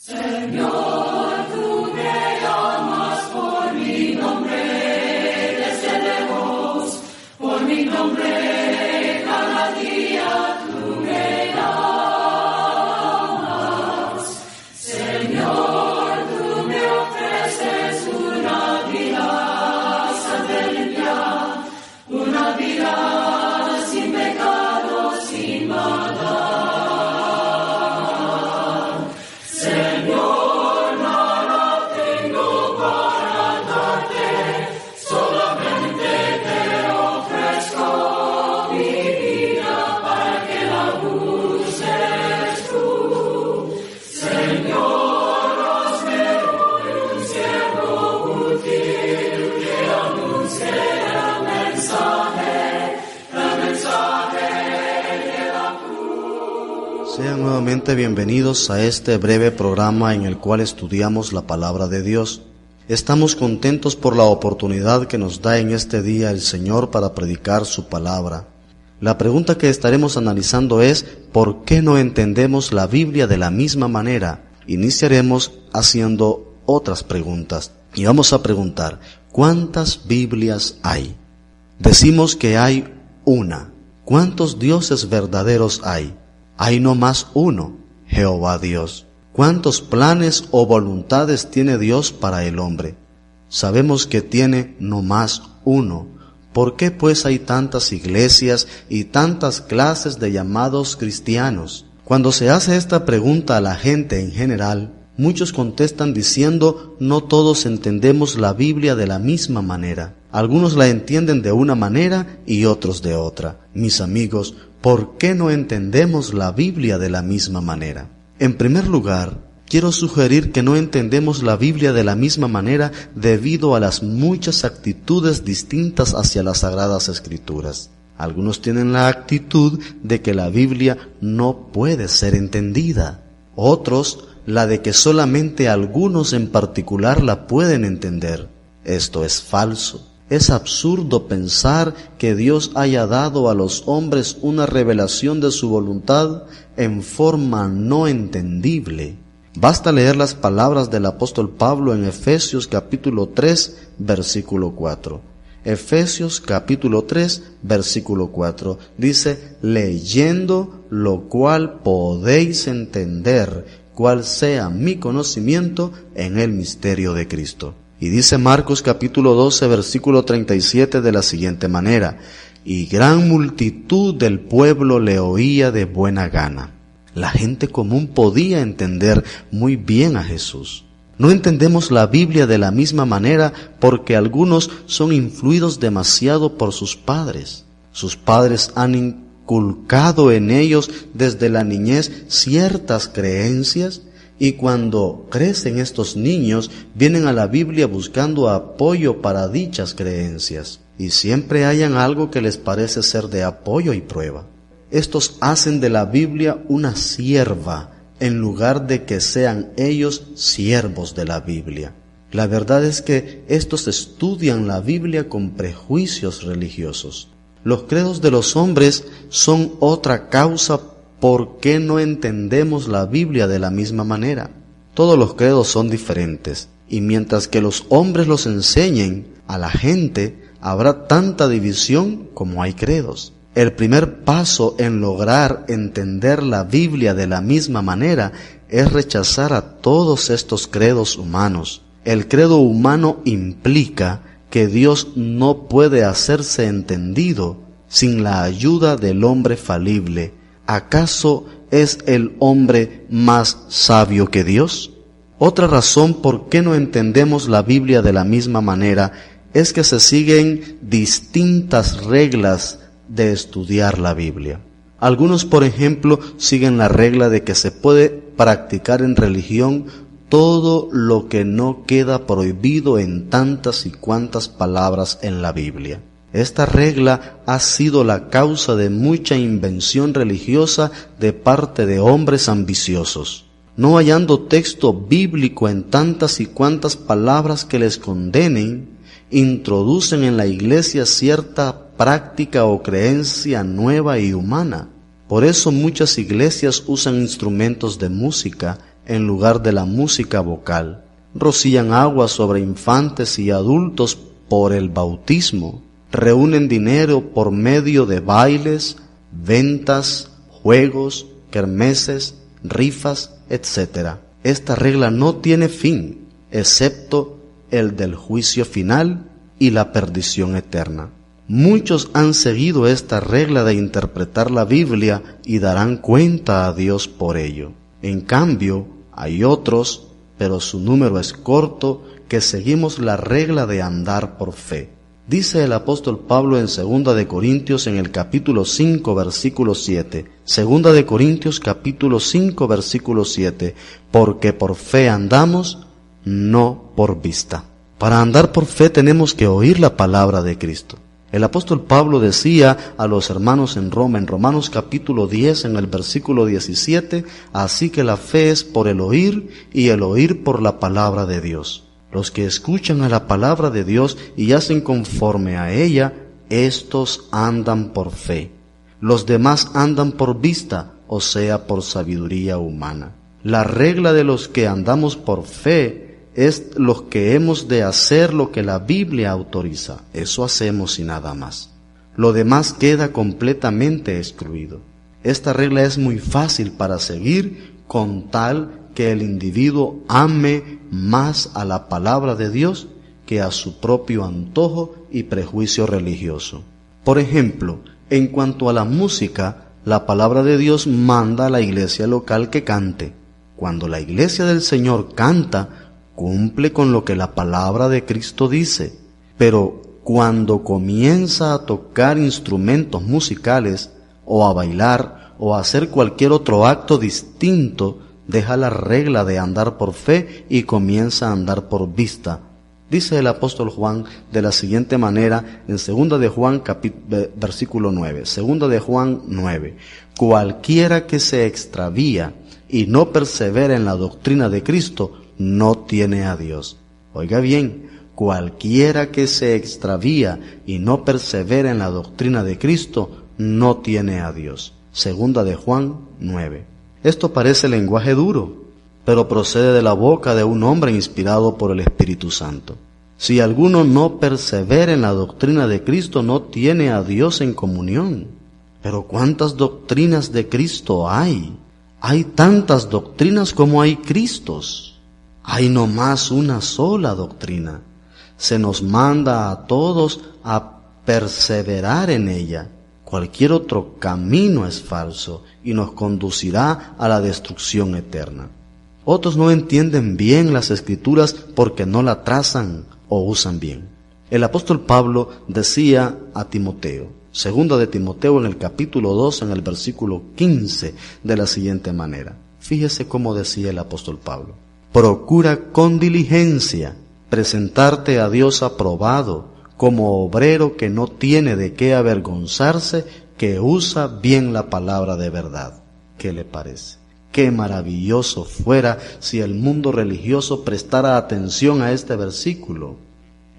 Señor, tú me llamas por mi nombre, desde lejos, por mi nombre, cada día tú me llamas. Señor, tú me ofreces una vida santa y limpia, una vida sin pecado, sin maldad. Señor, nada tengo para darte, solamente te ofrezco mi vida para que la uses tú. Señor, hazme hoy un siervo útil que anuncie el mensaje de la cruz. Sean nuevamente bienvenidos a este breve programa en el cual estudiamos la palabra de Dios. Estamos contentos por la oportunidad que nos da en este día el Señor para predicar su palabra. La pregunta que estaremos analizando es: ¿por qué no entendemos la Biblia de la misma manera? Iniciaremos haciendo otras preguntas y vamos a preguntar: ¿cuántas Biblias hay? Decimos que hay una. ¿Cuántos dioses verdaderos hay? Hay no más uno, Jehová Dios. ¿Cuántos planes o voluntades tiene Dios para el hombre? Sabemos que tiene no más uno. ¿Por qué pues hay tantas iglesias y tantas clases de llamados cristianos? Cuando se hace esta pregunta a la gente en general, muchos contestan diciendo: no todos entendemos la Biblia de la misma manera. Algunos la entienden de una manera y otros de otra. Mis amigos, ¿por qué no entendemos la Biblia de la misma manera? En primer lugar, quiero sugerir que no entendemos la Biblia de la misma manera debido a las muchas actitudes distintas hacia las Sagradas Escrituras. Algunos tienen la actitud de que la Biblia no puede ser entendida. Otros, la de que solamente algunos en particular la pueden entender. Esto es falso. Es absurdo pensar que Dios haya dado a los hombres una revelación de su voluntad en forma no entendible. Basta leer las palabras del apóstol Pablo en Efesios capítulo 3, versículo 4. Efesios capítulo 3, versículo 4. Dice: leyendo lo cual podéis entender cuál sea mi conocimiento en el misterio de Cristo. Y dice Marcos capítulo 12, versículo 37 de la siguiente manera: y gran multitud del pueblo le oía de buena gana. La gente común podía entender muy bien a Jesús. No entendemos la Biblia de la misma manera porque algunos son influidos demasiado por sus padres. Sus padres han inculcado en ellos desde la niñez ciertas creencias, y cuando crecen estos niños vienen a la Biblia buscando apoyo para dichas creencias, y siempre hallan algo que les parece ser de apoyo y prueba. Estos hacen de la Biblia una sierva en lugar de que sean ellos siervos de la Biblia. La verdad es que estos estudian la Biblia con prejuicios religiosos. Los credos de los hombres son otra causa por qué no entendemos la Biblia de la misma manera. Todos los credos son diferentes, y mientras que los hombres los enseñen a la gente, habrá tanta división como hay credos. El primer paso en lograr entender la Biblia de la misma manera es rechazar a todos estos credos humanos. El credo humano implica que Dios no puede hacerse entendido sin la ayuda del hombre falible. ¿Acaso es el hombre más sabio que Dios? Otra razón por qué no entendemos la Biblia de la misma manera es que se siguen distintas reglas de estudiar la Biblia. Algunos, por ejemplo, siguen la regla de que se puede practicar en religión todo lo que no queda prohibido en tantas y cuantas palabras en la Biblia. Esta regla ha sido la causa de mucha invención religiosa de parte de hombres ambiciosos. No hallando texto bíblico en tantas y cuantas palabras que les condenen, introducen en la iglesia cierta práctica o creencia nueva y humana. Por eso muchas iglesias usan instrumentos de música en lugar de la música vocal. Rocían agua sobre infantes y adultos por el bautismo. Reúnen dinero por medio de bailes, ventas, juegos, kermeses, rifas, etc. Esta regla no tiene fin, excepto el del juicio final y la perdición eterna. Muchos han seguido esta regla de interpretar la Biblia y darán cuenta a Dios por ello. En cambio, hay otros, pero su número es corto, que seguimos la regla de andar por fe. Dice el apóstol Pablo en 2 de Corintios en el capítulo 5 versículo 7. 2 de Corintios capítulo 5 versículo 7. Porque por fe andamos, no por vista. Para andar por fe tenemos que oír la palabra de Cristo. El apóstol Pablo decía a los hermanos en Roma, en Romanos capítulo 10, en el versículo 17, así que la fe es por el oír y el oír por la palabra de Dios. Los que escuchan a la palabra de Dios y hacen conforme a ella, estos andan por fe. Los demás andan por vista, o sea, por sabiduría humana. La regla de los que andamos por fe es los que hemos de hacer lo que la Biblia autoriza. Eso hacemos y nada más. Lo demás queda completamente excluido. Esta regla es muy fácil para seguir con tal que el individuo ame más a la palabra de Dios que a su propio antojo y prejuicio religioso. Por ejemplo, en cuanto a la música, la palabra de Dios manda a la iglesia local que cante. Cuando la iglesia del Señor canta, cumple con lo que la palabra de Cristo dice. Pero cuando comienza a tocar instrumentos musicales, o a bailar, o a hacer cualquier otro acto distinto, deja la regla de andar por fe y comienza a andar por vista. Dice el apóstol Juan de la siguiente manera en 2 de Juan versículo 9. 2 de Juan 9. Cualquiera que se extravía y no persevera en la doctrina de Cristo, no tiene a Dios. Oiga bien, cualquiera que se extravía y no persevera en la doctrina de Cristo, no tiene a Dios. 2 de Juan 9. Esto parece lenguaje duro, pero procede de la boca de un hombre inspirado por el Espíritu Santo. Si alguno no persevera en la doctrina de Cristo, no tiene a Dios en comunión. Pero ¿cuántas doctrinas de Cristo hay? Hay tantas doctrinas como hay Cristos. Hay no más una sola doctrina. Se nos manda a todos a perseverar en ella. Cualquier otro camino es falso y nos conducirá a la destrucción eterna. Otros no entienden bien las Escrituras porque no la trazan o usan bien. El apóstol Pablo decía a Timoteo, 2 de Timoteo en el capítulo 2, en el versículo 15, de la siguiente manera. Fíjese cómo decía el apóstol Pablo. Procura con diligencia presentarte a Dios aprobado, como obrero que no tiene de qué avergonzarse, que usa bien la palabra de verdad. ¿Qué le parece? Qué maravilloso fuera si el mundo religioso prestara atención a este versículo.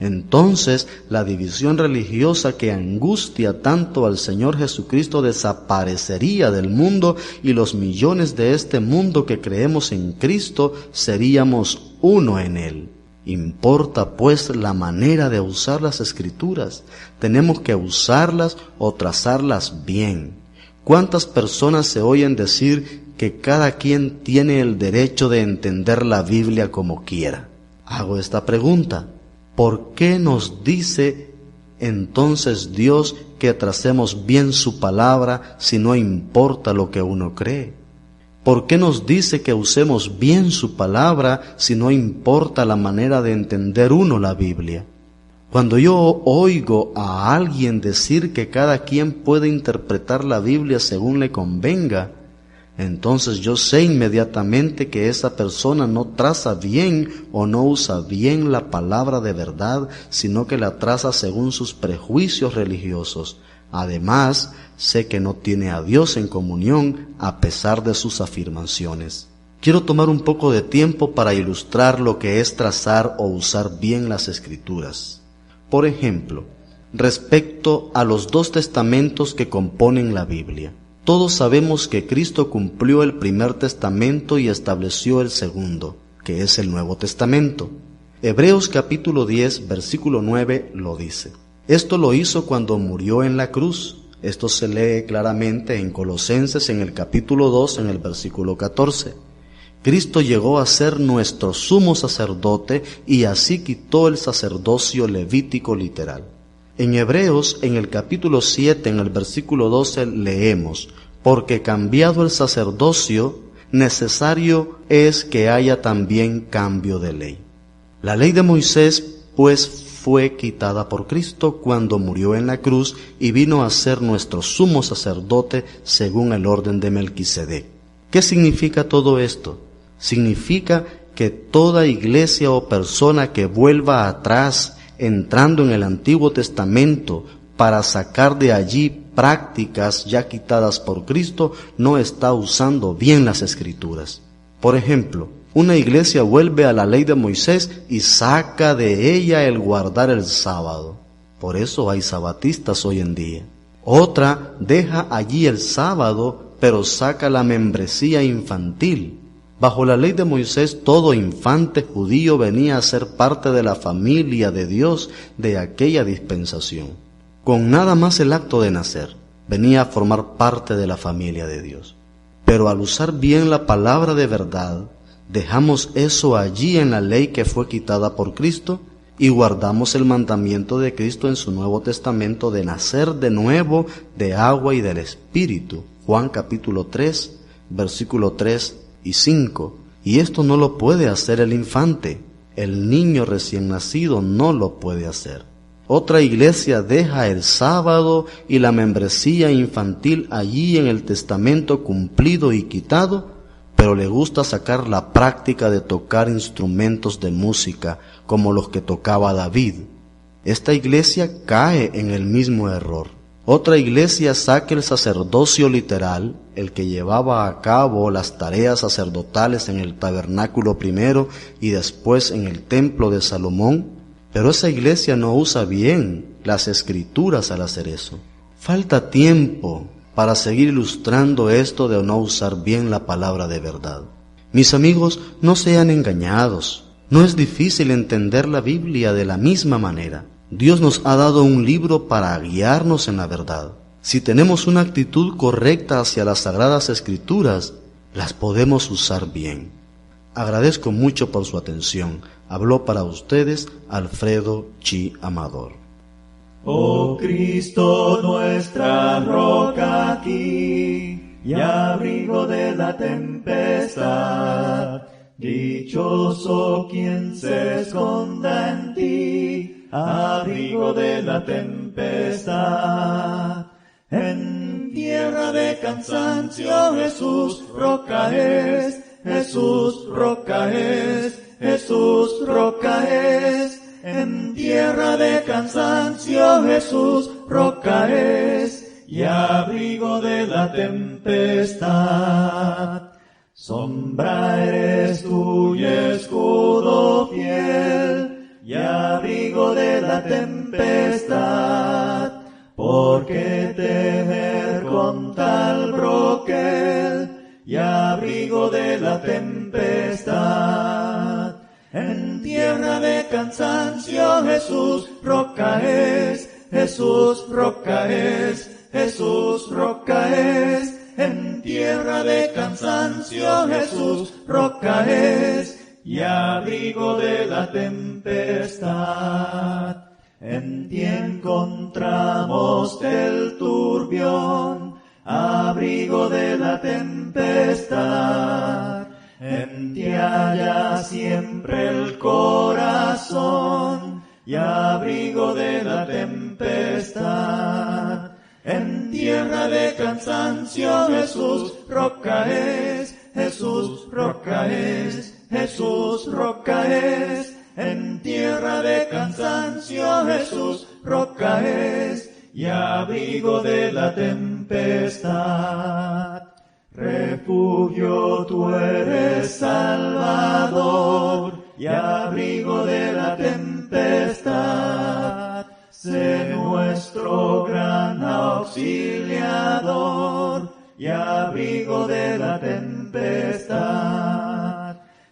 Entonces la división religiosa que angustia tanto al Señor Jesucristo desaparecería del mundo y los millones de este mundo que creemos en Cristo seríamos uno en Él. Importa pues la manera de usar las Escrituras. Tenemos que usarlas o trazarlas bien. ¿Cuántas personas se oyen decir que cada quien tiene el derecho de entender la Biblia como quiera? Hago esta pregunta. ¿Por qué nos dice entonces Dios que tracemos bien su palabra si no importa lo que uno cree? ¿Por qué nos dice que usemos bien su palabra si no importa la manera de entender uno la Biblia? Cuando yo oigo a alguien decir que cada quien puede interpretar la Biblia según le convenga, entonces yo sé inmediatamente que esa persona no traza bien o no usa bien la palabra de verdad, sino que la traza según sus prejuicios religiosos. Además, sé que no tiene a Dios en comunión a pesar de sus afirmaciones. Quiero tomar un poco de tiempo para ilustrar lo que es trazar o usar bien las Escrituras. Por ejemplo, respecto a los 2 testamentos que componen la Biblia. Todos sabemos que Cristo cumplió el primer testamento y estableció el segundo, que es el Nuevo Testamento. Hebreos capítulo 10, versículo 9 lo dice. Esto lo hizo cuando murió en la cruz. Esto se lee claramente en Colosenses en el capítulo 2, en el versículo 14. Cristo llegó a ser nuestro sumo sacerdote y así quitó el sacerdocio levítico literal. En Hebreos, en el capítulo 7, en el versículo 12, leemos: porque cambiado el sacerdocio, necesario es que haya también cambio de ley. La ley de Moisés, pues, fue quitada por Cristo cuando murió en la cruz y vino a ser nuestro sumo sacerdote según el orden de Melquisedec. ¿Qué significa todo esto? Significa que toda iglesia o persona que vuelva atrás entrando en el Antiguo Testamento para sacar de allí prácticas ya quitadas por Cristo, no está usando bien las Escrituras. Por ejemplo, una iglesia vuelve a la ley de Moisés y saca de ella el guardar el sábado. Por eso hay sabatistas hoy en día. Otra deja allí el sábado, pero saca la membresía infantil. Bajo la ley de Moisés, todo infante judío venía a ser parte de la familia de Dios de aquella dispensación. Con nada más el acto de nacer, venía a formar parte de la familia de Dios. Pero al usar bien la palabra de verdad, dejamos eso allí en la ley que fue quitada por Cristo y guardamos el mandamiento de Cristo en su Nuevo Testamento de nacer de nuevo de agua y del Espíritu. Juan capítulo 3, versículo 3 y 5. Y esto no lo puede hacer el infante. El niño recién nacido no lo puede hacer. Otra iglesia deja el sábado y la membresía infantil allí en el testamento cumplido y quitado, pero le gusta sacar la práctica de tocar instrumentos de música como los que tocaba David. Esta iglesia cae en el mismo error. Otra iglesia saca el sacerdocio literal, el que llevaba a cabo las tareas sacerdotales en el tabernáculo primero y después en el templo de Salomón, pero esa iglesia no usa bien las Escrituras al hacer eso. Falta tiempo para seguir ilustrando esto de no usar bien la palabra de verdad. Mis amigos, no sean engañados. No es difícil entender la Biblia de la misma manera. Dios nos ha dado un libro para guiarnos en la verdad. Si tenemos una actitud correcta hacia las Sagradas Escrituras, las podemos usar bien. Agradezco mucho por su atención. Habló para ustedes Alfredo Chi Amador. Oh Cristo, nuestra roca aquí, y abrigo de la tempestad, dichoso quien se esconda en ti, abrigo de la tempestad. En tierra de cansancio Jesús roca es, Jesús roca es, Jesús roca es. En tierra de cansancio Jesús roca es, y abrigo de la tempestad. Sombra eres tú y escudo fiel, y abrigo de la tempestad. Porque temer con tal broquel, y abrigo de la tempestad. En tierra de cansancio Jesús roca es, Jesús roca es, Jesús roca es. En tierra de cansancio Jesús roca es, y abrigo de la tempestad. En ti encontramos el turbión, abrigo de la tempestad. En ti halla siempre el corazón, y abrigo de la tempestad. En tierra de cansancio Jesús roca es, Jesús roca es, Jesús roca es. En tierra de cansancio Jesús roca es, y abrigo de la tempestad. Refugio tú eres, Salvador, y abrigo de la tempestad. Sé nuestro gran auxiliador, y abrigo de la tempestad.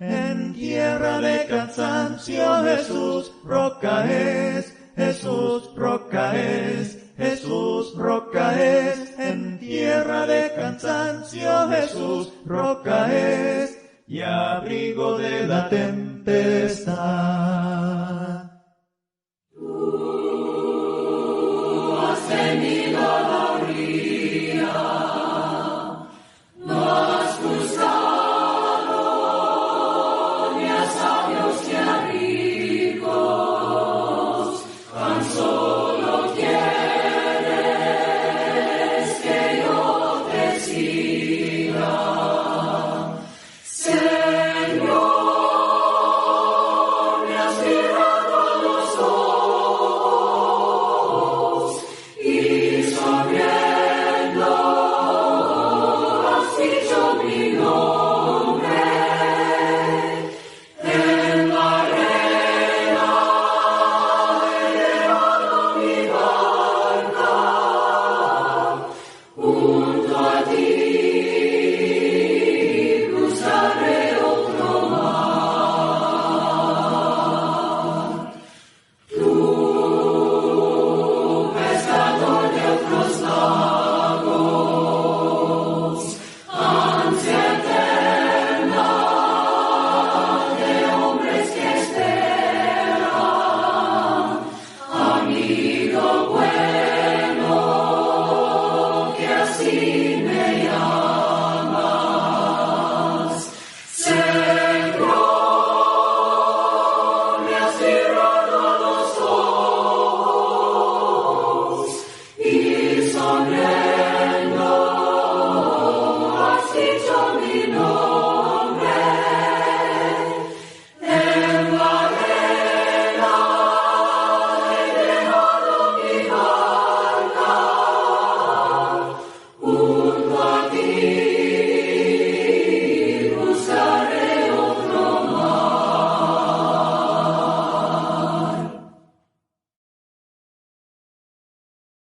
En tierra de cansancio Jesús roca es, Jesús roca es, Jesús roca es. En tierra de cansancio Jesús roca es, y abrigo de la tempestad.